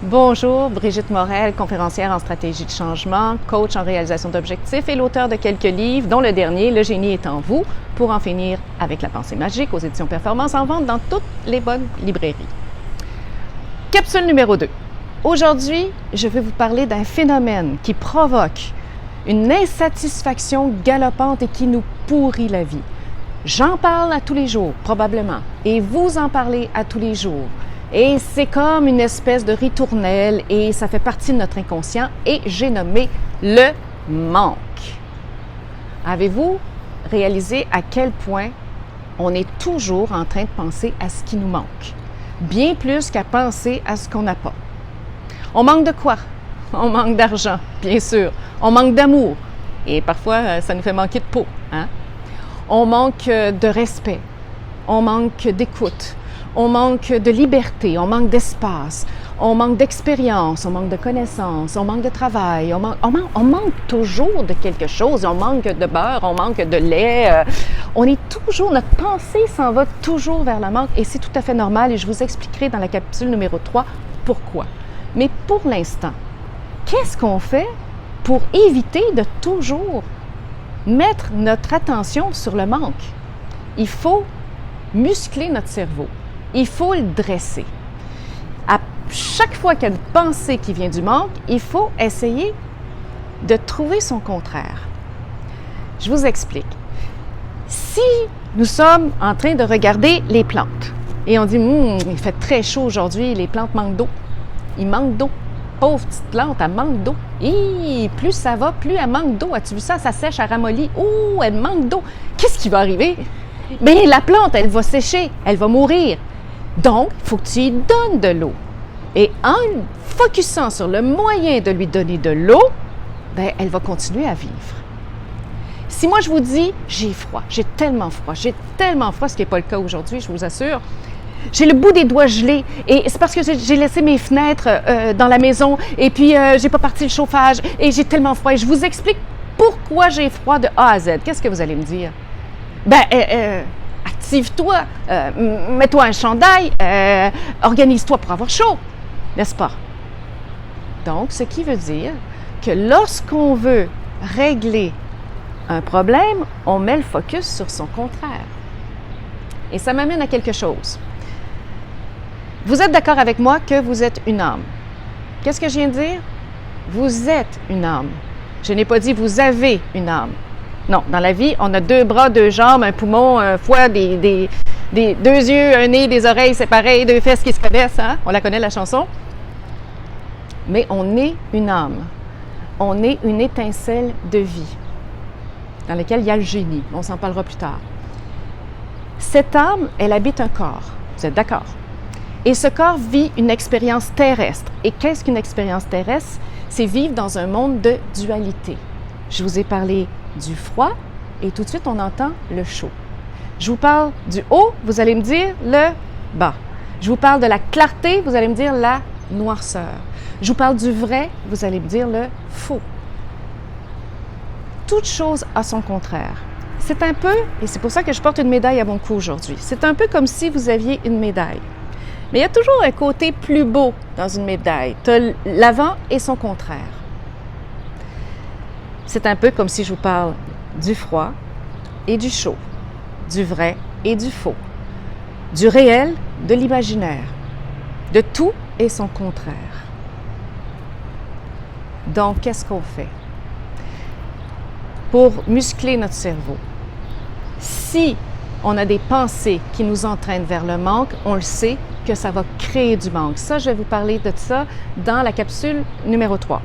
Bonjour, Brigitte Morel, conférencière en stratégie de changement, coach en réalisation d'objectifs et l'auteur de quelques livres, dont le dernier, Le génie est en vous, pour en finir avec la pensée magique aux éditions Performance, en vente dans toutes les bonnes librairies. Capsule numéro 2. Aujourd'hui, je vais vous parler d'un phénomène qui provoque une insatisfaction galopante et qui nous pourrit la vie. J'en parle à tous les jours, probablement, et vous en parlez à tous les jours. Et c'est comme une espèce de ritournelle et ça fait partie de notre inconscient et j'ai nommé le manque. Avez-vous réalisé à quel point on est toujours en train de penser à ce qui nous manque? Bien plus qu'à penser à ce qu'on n'a pas. On manque de quoi? On manque d'argent, bien sûr. On manque d'amour. Et parfois, ça nous fait manquer de peau. Hein? On manque de respect. On manque d'écoute. On manque de liberté, on manque d'espace, on manque d'expérience, on manque de connaissances, on manque de travail, on manque toujours de quelque chose, on manque de beurre, on manque de lait. On est toujours, notre pensée s'en va toujours vers le manque et c'est tout à fait normal et je vous expliquerai dans la capsule numéro 3 pourquoi. Mais pour l'instant, qu'est-ce qu'on fait pour éviter de toujours mettre notre attention sur le manque? Il faut muscler notre cerveau. Il faut le dresser. À chaque fois qu'il y a une pensée qui vient du manque, il faut essayer de trouver son contraire. Je vous explique. Si nous sommes en train de regarder les plantes et on dit il fait très chaud aujourd'hui, les plantes manquent d'eau. Il manque d'eau. Pauvre petite plante, elle manque d'eau. Et plus ça va, plus elle manque d'eau. As-tu vu ça? Ça sèche, elle ramollit. Oh, elle manque d'eau. Qu'est-ce qui va arriver? Bien, la plante, elle va sécher, elle va mourir. Donc, il faut que tu lui donnes de l'eau. Et en focusant sur le moyen de lui donner de l'eau, bien, elle va continuer à vivre. Si moi, je vous dis, j'ai froid, j'ai tellement froid, ce qui n'est pas le cas aujourd'hui, je vous assure, j'ai le bout des doigts gelés et c'est parce que j'ai laissé mes fenêtres dans la maison et puis j'ai pas parti le chauffage et j'ai tellement froid. Et je vous explique pourquoi j'ai froid de A à Z. Qu'est-ce que vous allez me dire? Active-toi, mets-toi un chandail, organise-toi pour avoir chaud, n'est-ce pas? Donc, ce qui veut dire que lorsqu'on veut régler un problème, on met le focus sur son contraire. Et ça m'amène à quelque chose. Vous êtes d'accord avec moi que vous êtes une âme. Qu'est-ce que je viens de dire? Vous êtes une âme. Je n'ai pas dit vous avez une âme. Non, dans la vie, on a 2 bras, 2 jambes, un poumon, un foie, des 2 yeux, un nez, des oreilles, c'est pareil, 2 fesses qui se connaissent, hein? On la connaît, la chanson. Mais on est une âme. On est une étincelle de vie dans laquelle il y a le génie. On s'en parlera plus tard. Cette âme, elle habite un corps. Vous êtes d'accord? Et ce corps vit une expérience terrestre. Et qu'est-ce qu'une expérience terrestre? C'est vivre dans un monde de dualité. Je vous ai parlé du froid et tout de suite, on entend le chaud. Je vous parle du haut, vous allez me dire le bas. Je vous parle de la clarté, vous allez me dire la noirceur. Je vous parle du vrai, vous allez me dire le faux. Toute chose a son contraire. C'est un peu, et c'est pour ça que je porte une médaille à mon cou aujourd'hui, c'est un peu comme si vous aviez une médaille. Mais il y a toujours un côté plus beau dans une médaille. Tu as l'avant et son contraire. C'est un peu comme si je vous parle du froid et du chaud, du vrai et du faux, du réel, de l'imaginaire, de tout et son contraire. Donc, qu'est-ce qu'on fait? Pour muscler notre cerveau, si on a des pensées qui nous entraînent vers le manque, on le sait que ça va créer du manque. Ça, je vais vous parler de ça dans la capsule numéro 3.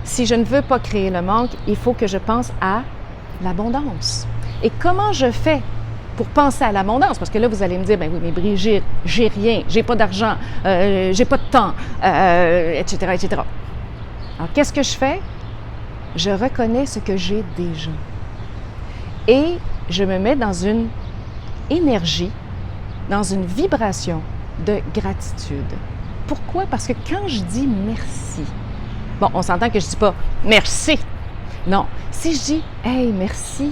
Si je ne veux pas créer le manque, il faut que je pense à l'abondance. Et comment je fais pour penser à l'abondance? Parce que là, vous allez me dire, ben oui, mais Brigitte, j'ai rien, j'ai pas d'argent, j'ai pas de temps, etc., etc. Alors, qu'est-ce que je fais? Je reconnais ce que j'ai déjà. Et je me mets dans une énergie, dans une vibration de gratitude. Pourquoi? Parce que quand je dis merci, bon, on s'entend que je ne dis pas « merci ». Non, si je dis « hey, merci »,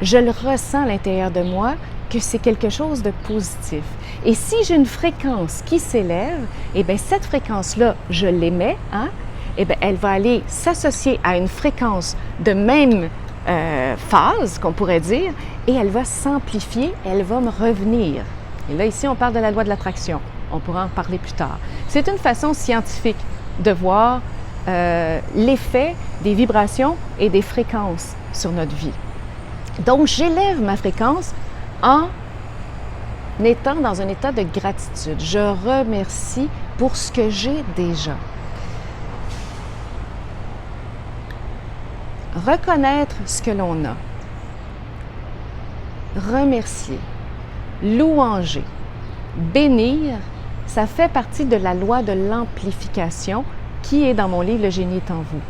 je le ressens à l'intérieur de moi que c'est quelque chose de positif. Et si j'ai une fréquence qui s'élève, eh bien, cette fréquence-là, je l'émets, hein? Eh bien, elle va aller s'associer à une fréquence de même phase, qu'on pourrait dire, et elle va s'amplifier, elle va me revenir. Et là, ici, on parle de la loi de l'attraction. On pourra en parler plus tard. C'est une façon scientifique de voir l'effet des vibrations et des fréquences sur notre vie. Donc, j'élève ma fréquence en étant dans un état de gratitude. Je remercie pour ce que j'ai déjà. Reconnaître ce que l'on a. Remercier. Louanger. Bénir, ça fait partie de la loi de l'amplification qui est dans mon livre « Le génie est en vous ».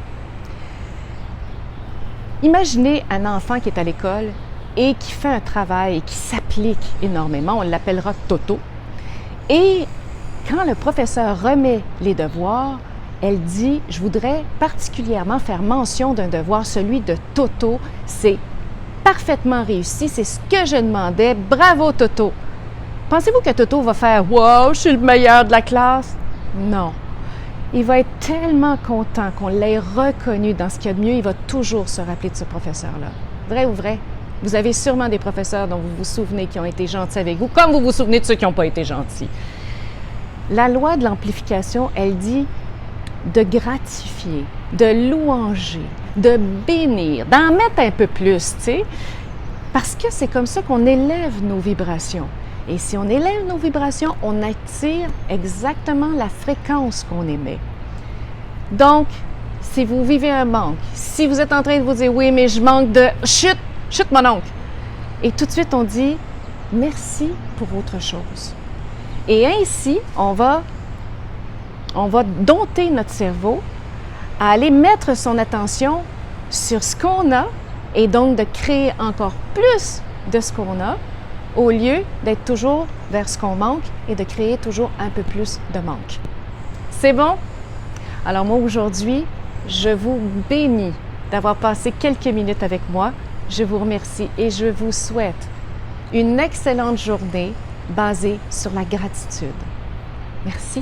Imaginez un enfant qui est à l'école et qui fait un travail et qui s'applique énormément, on l'appellera Toto. Et quand le professeur remet les devoirs, elle dit « Je voudrais particulièrement faire mention d'un devoir, celui de Toto. C'est parfaitement réussi, c'est ce que je demandais. Bravo Toto! » Pensez-vous que Toto va faire « Wow, je suis le meilleur de la classe? » Non. Il va être tellement content qu'on l'ait reconnu dans ce qu'il y a de mieux, il va toujours se rappeler de ce professeur-là. Vrai ou vrai? Vous avez sûrement des professeurs dont vous vous souvenez qui ont été gentils avec vous, comme vous vous souvenez de ceux qui n'ont pas été gentils. La loi de l'amplification, elle dit de gratifier, de louanger, de bénir, d'en mettre un peu plus, tu sais, parce que c'est comme ça qu'on élève nos vibrations. Et si on élève nos vibrations, on attire exactement la fréquence qu'on émet. Donc, si vous vivez un manque, si vous êtes en train de vous dire « Oui, mais je manque de... Chut! Chut, mon oncle! » Et tout de suite, on dit « Merci pour autre chose. » Et ainsi, on va dompter notre cerveau à aller mettre son attention sur ce qu'on a et donc de créer encore plus de ce qu'on a au lieu d'être toujours vers ce qu'on manque et de créer toujours un peu plus de manque. C'est bon? Alors moi, aujourd'hui, je vous bénis d'avoir passé quelques minutes avec moi. Je vous remercie et je vous souhaite une excellente journée basée sur la gratitude. Merci.